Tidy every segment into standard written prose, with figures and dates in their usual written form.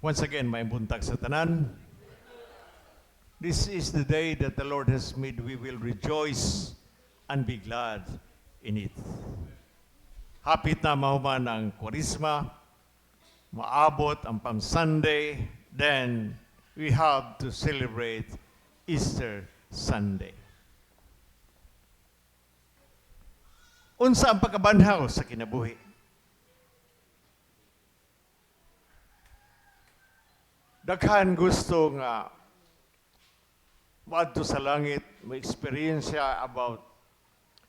Once again, may buntag sa tanan. This is the day that the Lord has made. We will rejoice and be glad in it. Hapit na mahuman ang Kwaresma, maabot ang Palm Sunday, then we have to celebrate Easter Sunday. Unsa ang pagkabanhaw sa kinabuhi? Daghan gusto nga maadto sa langit, may experience siya about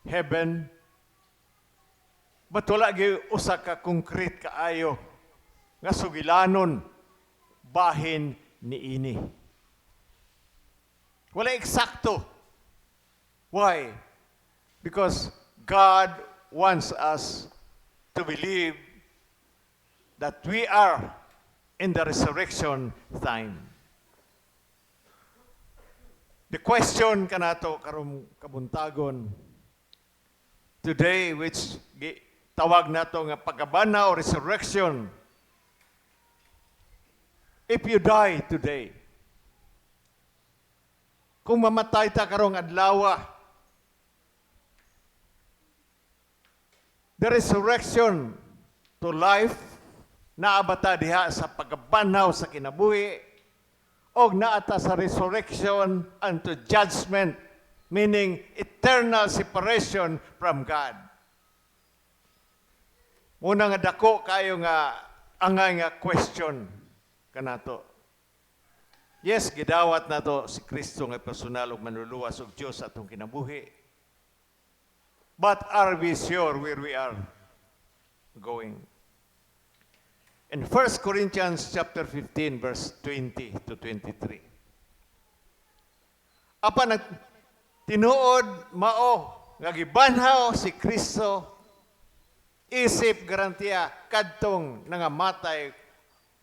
heaven, but wala gyud usa ka concrete kaayo nga sugilanon bahin niini. Wala eksakto. Why? Because God wants us to believe that we are in the resurrection time. The question kanato karong kabuntagon today, which tawag nato nga pagkabana o resurrection. If you die today, kung mamatay ta karong adlaw, the resurrection to life naabata diha sa pagkabanaw sa kinabuhi o naata sa resurrection unto judgment, meaning eternal separation from God. Muna nga dako kayo nga angay nga question kanato. Yes, gidawat nato si Kristo nga personal ug manluluwas og Dios atong kinabuhi. But are we sure where we are going? In 1 Corinthians chapter 15, verse 20 to 23. Apan tinuod mao nga gibanhaw si Kristo isip garantiya kadtong nangamatay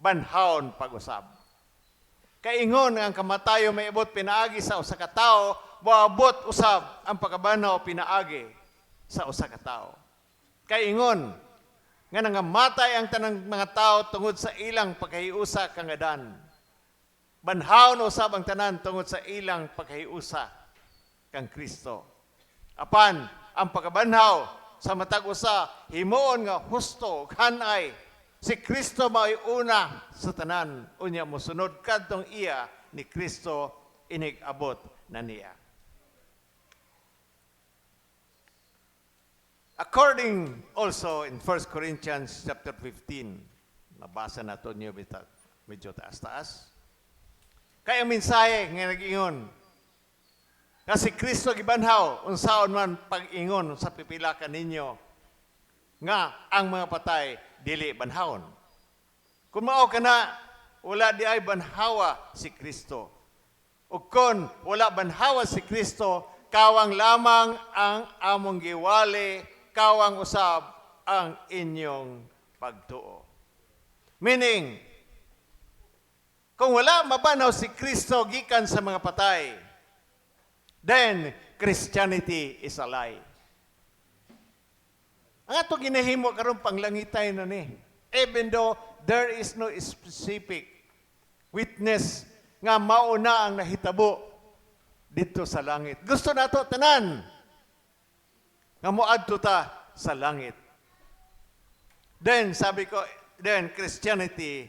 banhawon pag-usab. Kaingon ang kamatayo may abot pinaagi sa usa ka tawo, moabot usab ang pagkabanaw pinaagi sa usa ka tawo. Kaingon nga nangamatay ang tanang mga tao tungod sa ilang pagkahiusa kangadan. Banhawon usab ang tanan tungod sa ilang pagkahiusa kang Kristo. Apan ang pagkabanhaw sa matag usa himuon nga husto kanay si Kristo mao'y una sa tanan, unya mosunod kadtong iya ni Kristo inig-abot na niya. According also in 1 Corinthians chapter 15, nabasa na ito niyo medyo taas-taas. Kaya mensahe nga nag-ingon, kasi Kristo gibanhaw, unsaon man pag-ingon sa pipila kaninyo, nga ang mga patay dili banhawon. Kung mao kana, wala di ay banhawa si Kristo. Ug kun wala banhawa si Kristo, kawang lamang ang among giwali, kawang usab ang inyong pagtuo. Meaning, kung wala mabanaw si Kristo gikan sa mga patay, then Christianity is a lie. Ang ato ginahimo karon panglangitay na ni. Even though there is no specific witness nga mauna ang nahitabo dito sa langit. Gusto nato tanan nga moadto ta sa langit. Then sabi ko, then Christianity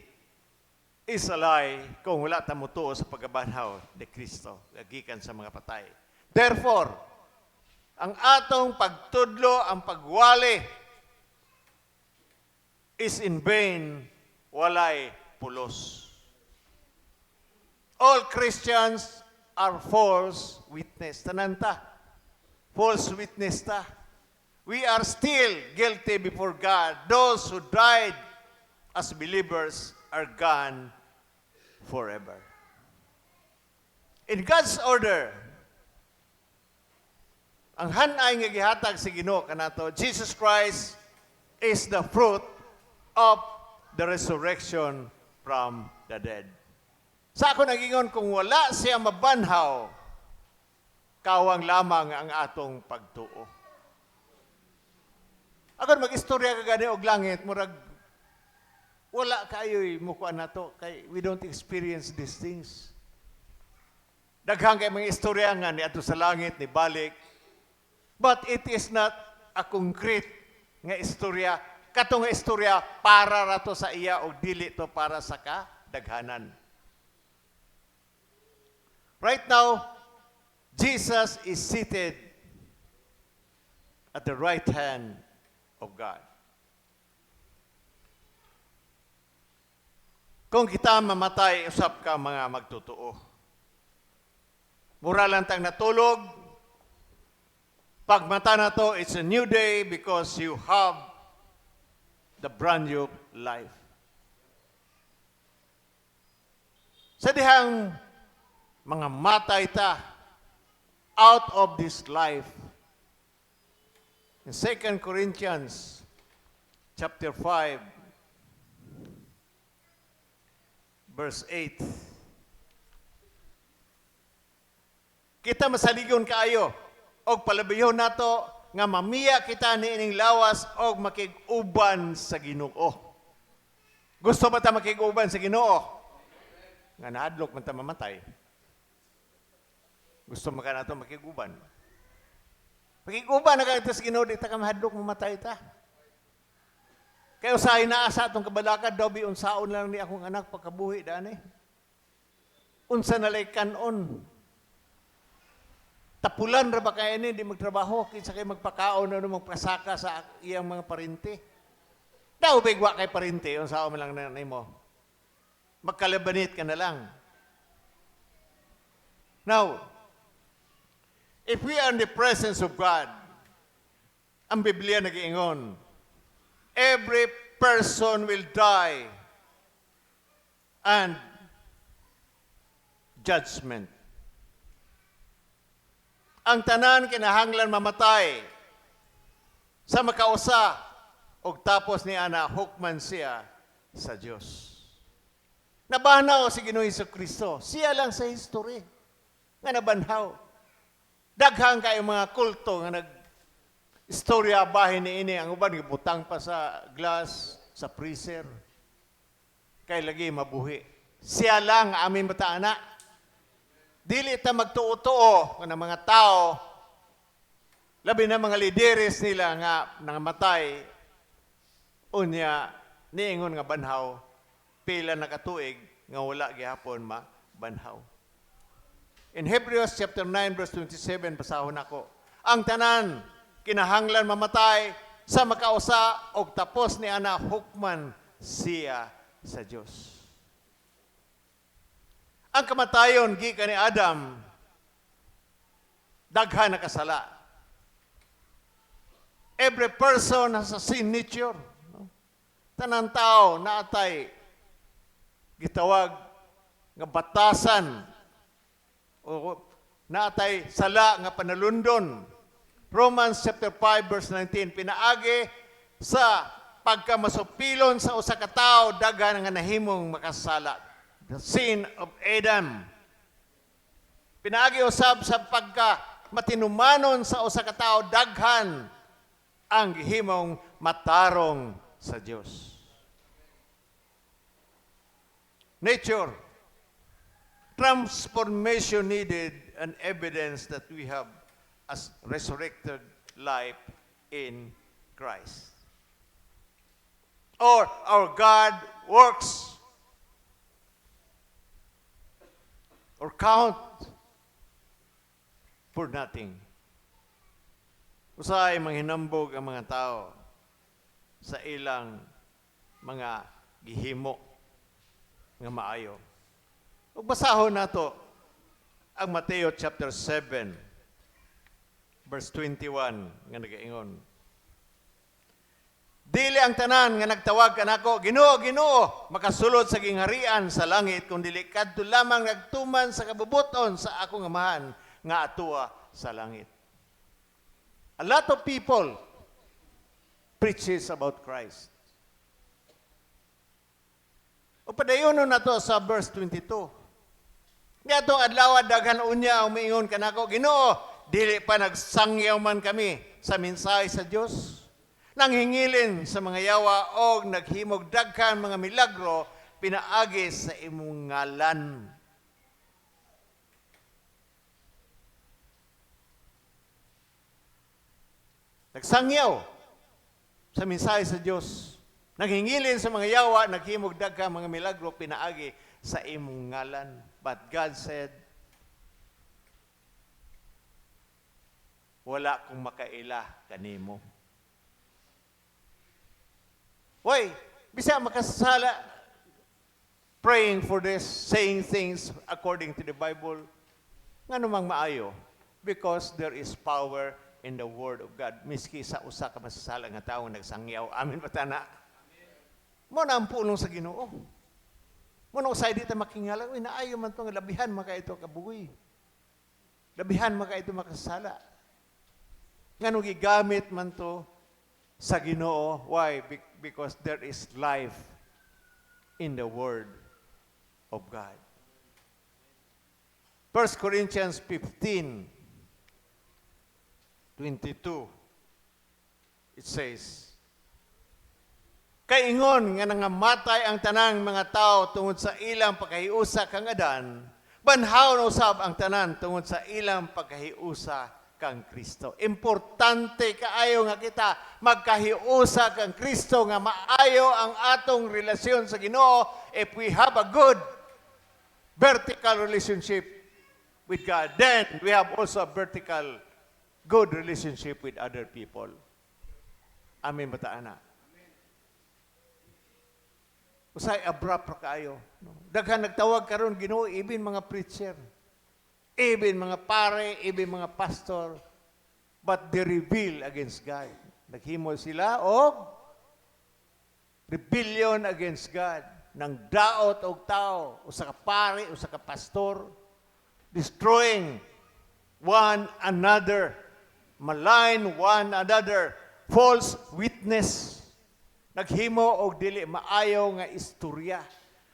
is a lie kung wala ta motuo sa pagkabanhaw ni Kristo gikan sa mga patay. Therefore, ang atong pagtudlo, ang pagwali is in vain, walay pulos. All Christians are false witness. Tananta, false witness ta. We are still guilty before God. Those who died as believers are gone forever. In God's order, ang hanay nga gihatag sa Ginoo kanato, Jesus Christ is the fruit of the resurrection from the dead. Sa ako nagingon, kung wala siya mabanhaw, kawang lamang ang atong pagtuo. Agon mag-istorya ka gani og langit, murag Wala kayo'y mukha na to, kay we don't experience these things. Daghang kay mga istorya nga ni ato sa langit, ni balik, but it is not a concrete nga istorya. Katong nga istorya para rato sa iya o dili to para sa kadaghanan. Right now, Jesus is seated at the right hand of God. Kung kita mamatay, usap ka mga magtotoo. Mura lang tang natulog. Pag mata na to, it's a new day because you have the brand new life. Sa dihang mga matay ta out of this life. In 2 Corinthians chapter 5, verse 8. Kita masaligon kaayo og palabihon nato nga mamiya kita niining lawas og makig-uban sa Ginoo. Gusto ba ta makig-uban sa Ginoo? Nga naadlok man ta mamatay. Gusto man ka nato makig-uban. Makig-uban na ka sa Ginoo, di ta ka mahadlok mamatay ta. Kaya usahay na asa itong kabalakad, daw unsaon lang ni akong anak pagkabuhi daan eh. Unsa na lay kanon. Tapulan ra ba kaya ni, di magtrabaho, kinsa kay magpakaon na magpasaka sa iyang mga parinti. Daw bigwa kay parinti, unsaon man lang na mo. Magkalabanit ka na lang. Now, if we are in the presence of God, ang Biblia nag-iingon, every person will die and judgment. Ang tanan kinahanglan mamatay sa makausa og tapos ni ana hukman siya sa Dios. Nabanhaw si Ginoong Hesukristo, siya lang sa history nga nabanhaw. Daghang kayo mga kulto nga istorya bahin ni ini, ang uban gibutang pa sa glass, sa freezer. Kay lagi mabuhi. Siya lang amin bataana. Dili ta magtuo-tuo ng mga tao, labi na mga lideres nila nga nangamatay, unya niingon nga banhaw, pila na katuig nga wala gihapon mabanhaw. In Hebrews chapter 9 verse 27, pasahon ako, ang tanan kinahanglan mamatay sa makausa og tapos ni ana hukman siya sa Dios. Ang kamatayon gikan ni Adam daghan na kasala. Every person has a sin nature. No? Tanang tao naatay gitawag nga batasan o naatay sala nga panalundon. Romans chapter 5 verse 19, pinaagi sa pagkamasupilon sa usa ka tawo daghan nga nahimong makasala. The sin of Adam. Pinaagi usab sa pagka matinumanon sa usa ka tawo daghan ang gihimong matarong sa Dios. Nature. Transformation needed and evidence that we have as resurrected life in Christ. Or our God works or count for nothing. Usahay manghinambog ang mga tao sa ilang mga gihimo nga maayo. Ug basahon nato ang Mateo chapter 7 verse 21 nga nagaingon. Dili ang tanan nga nagtawag kanako, Ginoo, Ginoo, makasulod sa gingharian sa langit, kung dili kadto lamang nagtuman sa kabubuton sa akong amahan nga atua sa langit. A lot of people preaches about Christ. O padayonon na to sa verse 22. Nga itong adlaw daghan unya umiingon kanako, Ginoo, dili pa nagsangyaw man kami sa mensahe sa Dios. Nanghingilin sa mga yawa o naghimog daghan mga milagro pinaagi sa imong ngalan. Nagsangyaw sa mensahe sa Diyos. Naghingilin sa mga yawa, naghimog daghan mga milagro pinaagi sa imong ngalan. But God said, wala kong makaila kanimo. Why? Bisa makasala praying for this, saying things according to the Bible. Nga namang maayo. Because there is power in the Word of God. Miski sa usa ka masasala nga tawo nagsangyaw. Amin batana. Mo na ang pulong sa Ginoo. Mo na usay dita makingala, uy naayo man to nga labihan maka ito kabugoy. Labihan maka ito makasala. Ngano gigamit man to sa Ginoo. Why? Because there is life in the Word of God. 1 Corinthians 15:22, it says, kaingon nga nangamatay ang tanang mga tao tungod sa ilang pagkahiusa kang Adan, banhaw usab ang tanan tungod sa ilang pagkahiusa kang Kristo. Importante kaayo nga kita magkahiusa kang Kristo nga maayo ang atong relasyon sa Ginoo if we have a good vertical relationship with God. Then we have also a vertical good relationship with other people. Amin ba ta, ana? Usay abrupt ra kaayo. Daghan nagtawag karon Ginoo, even mga preacher, even mga pare, even mga pastor, but they rebel against God. Naghimo sila o rebellion against God. Nang daot og tao, usa ka pare, usa ka pastor, destroying one another, malign one another, false witness. Naghimo og dili maayo nga istorya.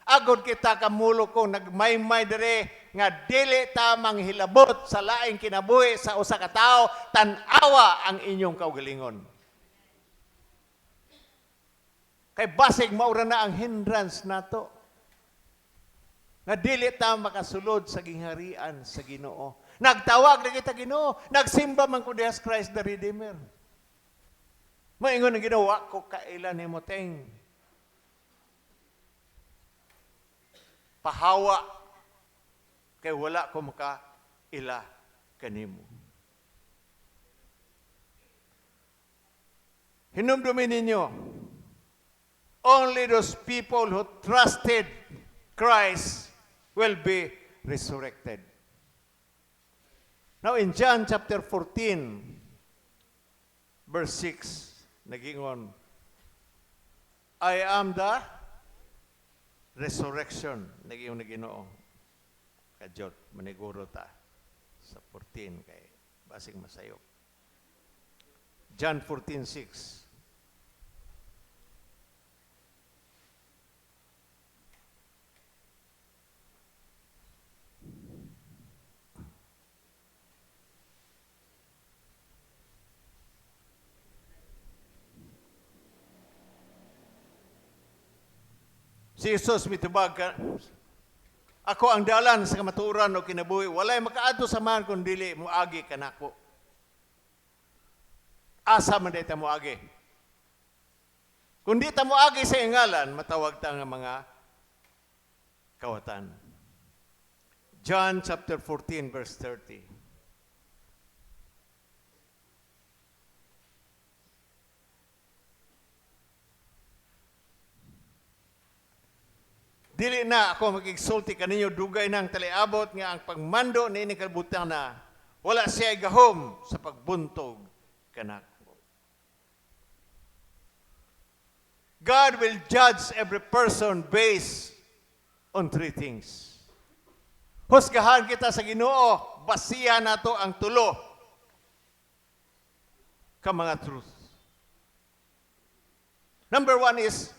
Agod kita kamulo ko nagmaymay dire nga dili ta manghilabot sa laing kinabuhi sa usa ka tawo, tan-awa ang inyong kaugalingon. Kay basig maura na ang hindrance nato. Nga dili ta makasulod sa gingharian sa Ginoo. Nagtawag na kita Ginoo, nagsimba man ko Dios Christ the Redeemer. Moingon ang ginawa ko kailan nimo teng pahawa kay wala ko makaila kanimo. Hinumdumin ninyo, only those people who trusted Christ will be resurrected. Now in John chapter 14, verse 6, nagingon, I am the resurrection. Nagingon na Ginoo. Kajot, maniguro ta sa 14 kay basig masayok. John 14:6. Si Jesus mitubag ka, ako ang dalan sa kamaturan o kinabuhi, walay makaadto sa man kung dili moagi kanako. Asa man dita moagi. Kung di ta moagi sa ingalan, matawag ta nga mga kawatan. John chapter 14 verse 30. Dili na ako magigsulti kaninyo dugay ng taliabot nga ang pagmando ni ining kalbutan na wala siya gahom sa pagbuntog kanako. God will judge every person based on three things. Husgahan kita sa Ginoo, basihan nato ang tulo ka mga truth. Number one is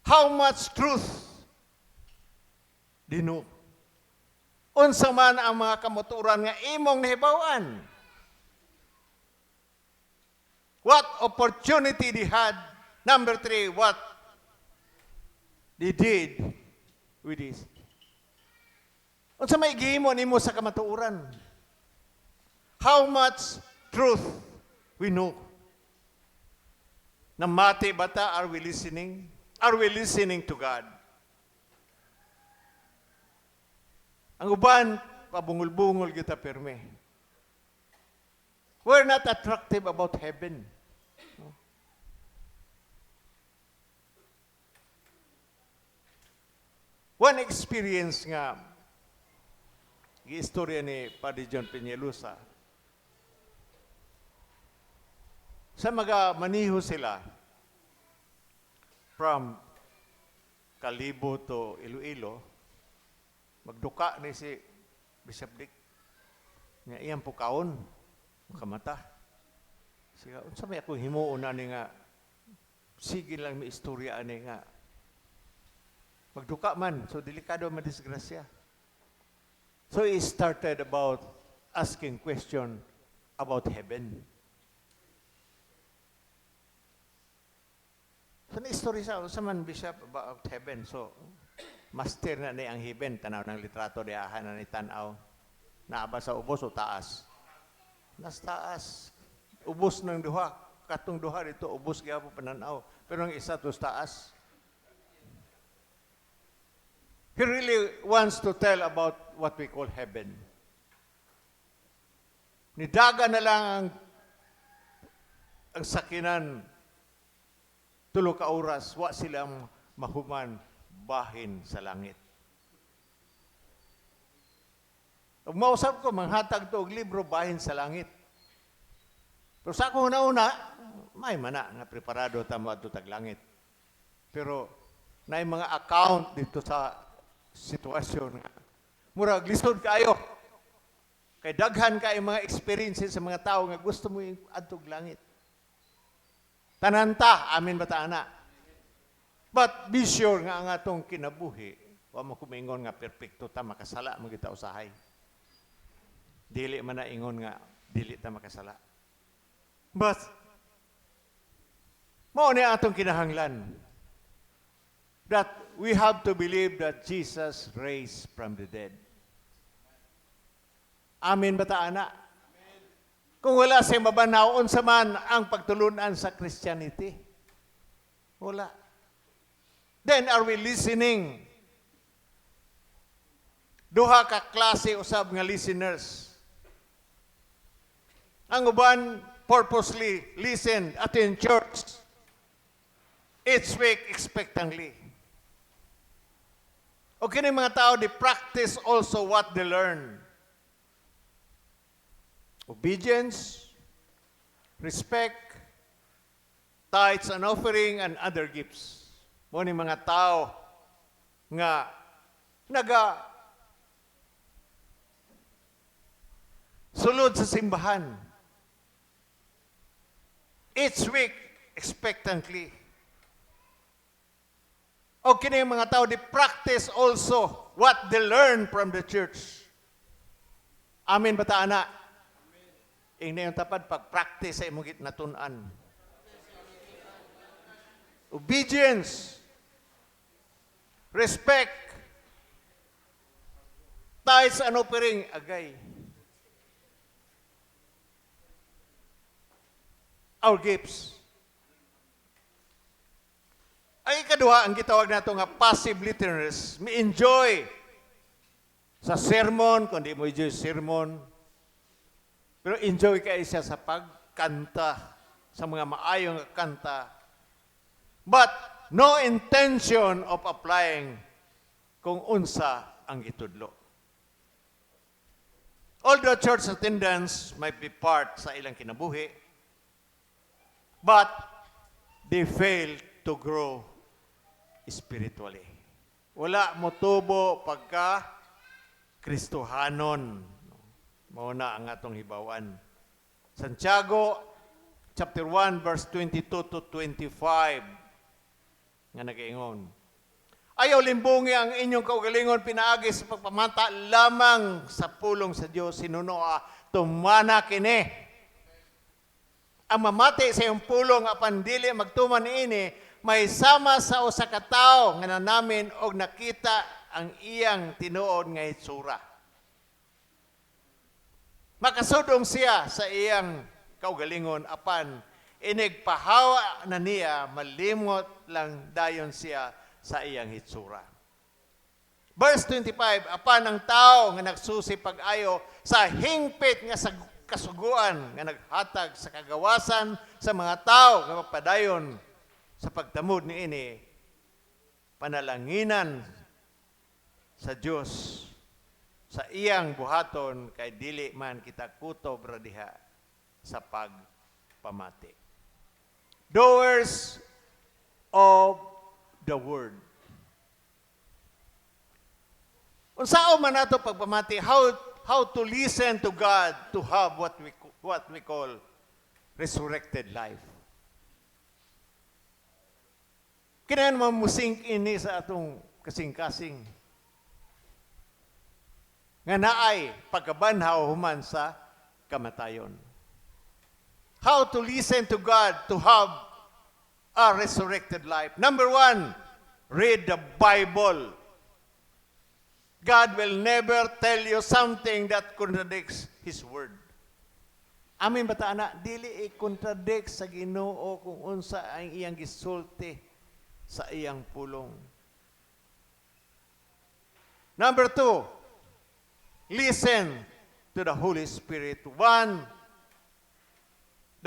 how much truth dino. Unsa man ang mga kamuturan nga imong nahibawan. what opportunity they had. Number 3, what they did with this. Unsa may gihimo nimo sa kamatuoran? How much truth we know? Namati bata, are we listening? Are we listening to God? Ang uban, pabungol-bungol kita pirme. We're not attractive about heaven. One experience nga, istorya ni Padre John Peñalosa. Sa mga maniho sila, from Kalibo to Iloilo, magduka ni si Bishop Dick. Nga iyang pukaon, makamata. Siya, unsa may akong himuon na ni nga, sige lang may istorya ani nga, magduka man, so delikado madisgrasya. So he started about asking question about heaven. So na-story sa man, Bishop, about heaven. So, master na ni ang heaven, tanaw ng litrato di ahan na ni tanaw. Naaba sa ubos o taas? Nas taas. Ubos ng duha. Katong duha dito, ubos kaya po pananaw. Pero ang isa to taas. He really wants to tell about what we call heaven. Nidaga na lang ang sakinan tulo ka oras, wa silang mahuman bahin sa langit. Ug mausap ko, manghatag to og libro bahin sa langit. Pero sa akong una, may mana nga preparado tamo adto tag langit. Pero naay mga account dito sa sitwasyon nga. Murag lisod kayo. Kay daghan kay mga experiences sa mga tao nga gusto mo adtog langit. Tananta, amin ba taana? But be sure nga ang atong kinabuhi, wa mo kumingon nga perpekto ta makasala mo kita usahay. Dili man na ingon nga dili ta makasala. But mao ni atong kinahanglan that we have to believe that Jesus raised from the dead. Amin ba taana? Kung wala sa mabanaw, unsa man ang pagtulunan sa Christianity? Wala. Then are we listening? Duha ka klase usab nga listeners. Ang uban purposely listened at in church. Each week expectantly. O kini mga tao, they practice also what they learn. Obedience, respect, tithes and offering, and other gifts. Mo ni mga tao nga sulod sa simbahan. Each week, expectantly. O kini mga tao, they practice also what they learn from the church. Amin ba taana? Ingna yung tapad pag-practice sa imong gitnatunan. Obedience, respect, tithes and offering, agay. Our gifts. Ay ikaduha, ang gitawag nato nga passive listeners, mi-enjoy sa sermon, kundi mo enjoy sermon, pero enjoy kayo siya sa pagkanta, sa mga maayong kanta. But no intention of applying kung unsa ang itudlo. Although church attendance might be part sa ilang kinabuhi, but they fail to grow spiritually. Wala mo tubo pagka Kristohanon. Mauna ang atong hibawan. Santiago chapter 1 verse 22 to 25 nga nagaingon. Ayaw limbungi ang inyong kaugalingon pinaagi sa pagpamata lamang sa pulong sa Dios sinunoa tumana kini. ang mamati sa iyong pulong apan dili magtuman ini may sama sa usa ka tawo nga nanamin og nakita ang iyang tinuod nga hitsura. Makasudong siya sa iyang kaugalingon apan inigpahawa na niya malimot lang dayon siya sa iyang hitsura. Verse 25, apan ang tao nga nagsusi pag-ayo sa hingpit nga sa kasuguan nga naghatag sa kagawasan sa mga tao nga magpadayon sa pagtamod ni ini panalanginan sa Dios sa iyang buhaton kay dili man kita kutob ra diha sa pagpamati. Doers of the word. Unsao man nato pagpamati, how to listen to God to have what we call resurrected life. Kinahanglan mo musink ini sa atong kasing-kasing nga naay pagkabanhaw human sa kamatayon. How to listen to God to have a resurrected life. Number 1, read the Bible. God will never tell you something that contradicts His Word. Amin bata ana, dili i-contradict sa Ginoo kung unsa ang iyang gisulti sa iyang pulong. Number 2, listen to the Holy Spirit. 1,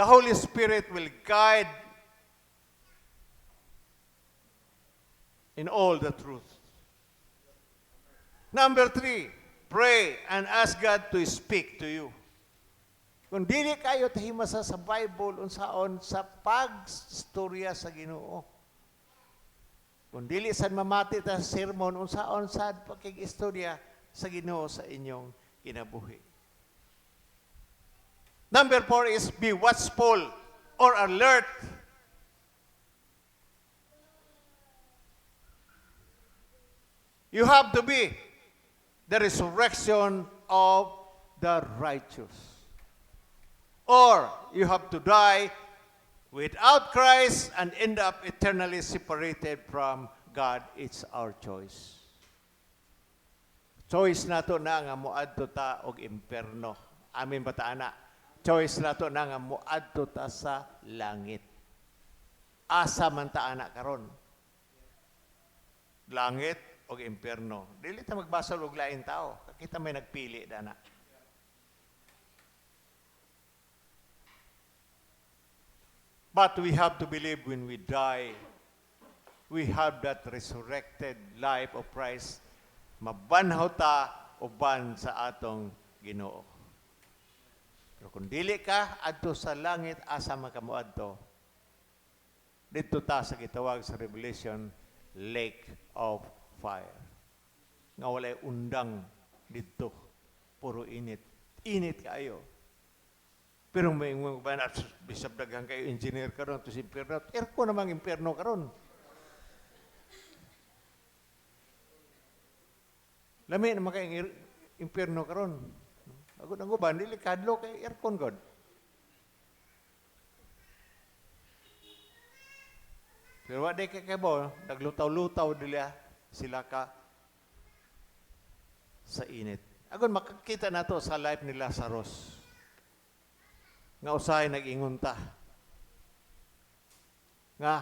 the Holy Spirit will guide in all the truth. Number 3, pray and ask God to speak to you. Kung dili kayo tahimasa sa Bible, unsaon sa pagstorya sa Ginoo. Kung dili sad mamati ta sa sermon, unsaon sad pakig-istorya sa Ginoo sa inyong kinabuhi. Number 4 is be watchful or alert. You have to be the resurrection of the righteous. Or you have to die without Christ and end up eternally separated from God. It's our choice. Choice nato na nga moadto ta og imperno. Amin bata ana. Choice nato na nga moadto ta sa langit. Asa man ta ana karon. Langit og imperno. Dili ta magbasol og lain tao. Kita may nagpili dana. But we have to believe when we die, we have that resurrected life of Christ. Mabanhaw ta uban sa atong Ginoo. Pero kung dili ka adto sa langit asa man kamo adto, dito ta sa gitawag sa Revelation, lake of fire. Nga walay undang dito. Puro init. Init kayo. Pero may mga banat, bisab daghang kayo engineer karon to si impierno. Aircon namang impierno karon. Lami naman kayo impierno karon. Agud ang uban dili kadlo kay aircon god. Pero wa day kay kabo, naglutaw-lutaw dila sila ka sa init. Agon makakita nato sa life ni Lazarus. Nga usahay nag-ingon ta. Nga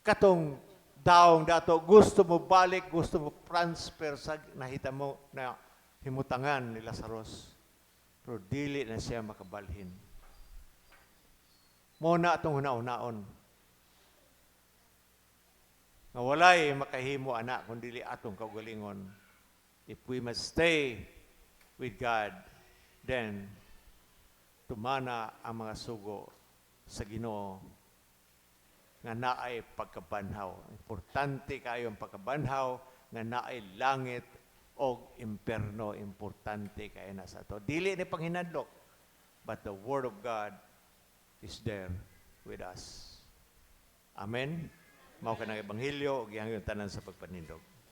katong daong dato gusto mo balik, gusto mo transfer sa nahita mo na himutangan ni Lazarus. Pero dili na siya makabalhin. Muna atong hunaon-naon. Nga walay makahimo anak kung dili atong kaugalingon. If we must stay with God, then tumana ang mga sugo sa Ginoo nga naay pagkabanhaw. Importante kayo ang pagkabanhaw nga naay langit o imperno. Importante kayo na sa to. Dili ni panghinadlok, but the Word of God is there with us. Amen? Mao ka ng Ebanghelyo, ug yung tanan sa pagpanindog.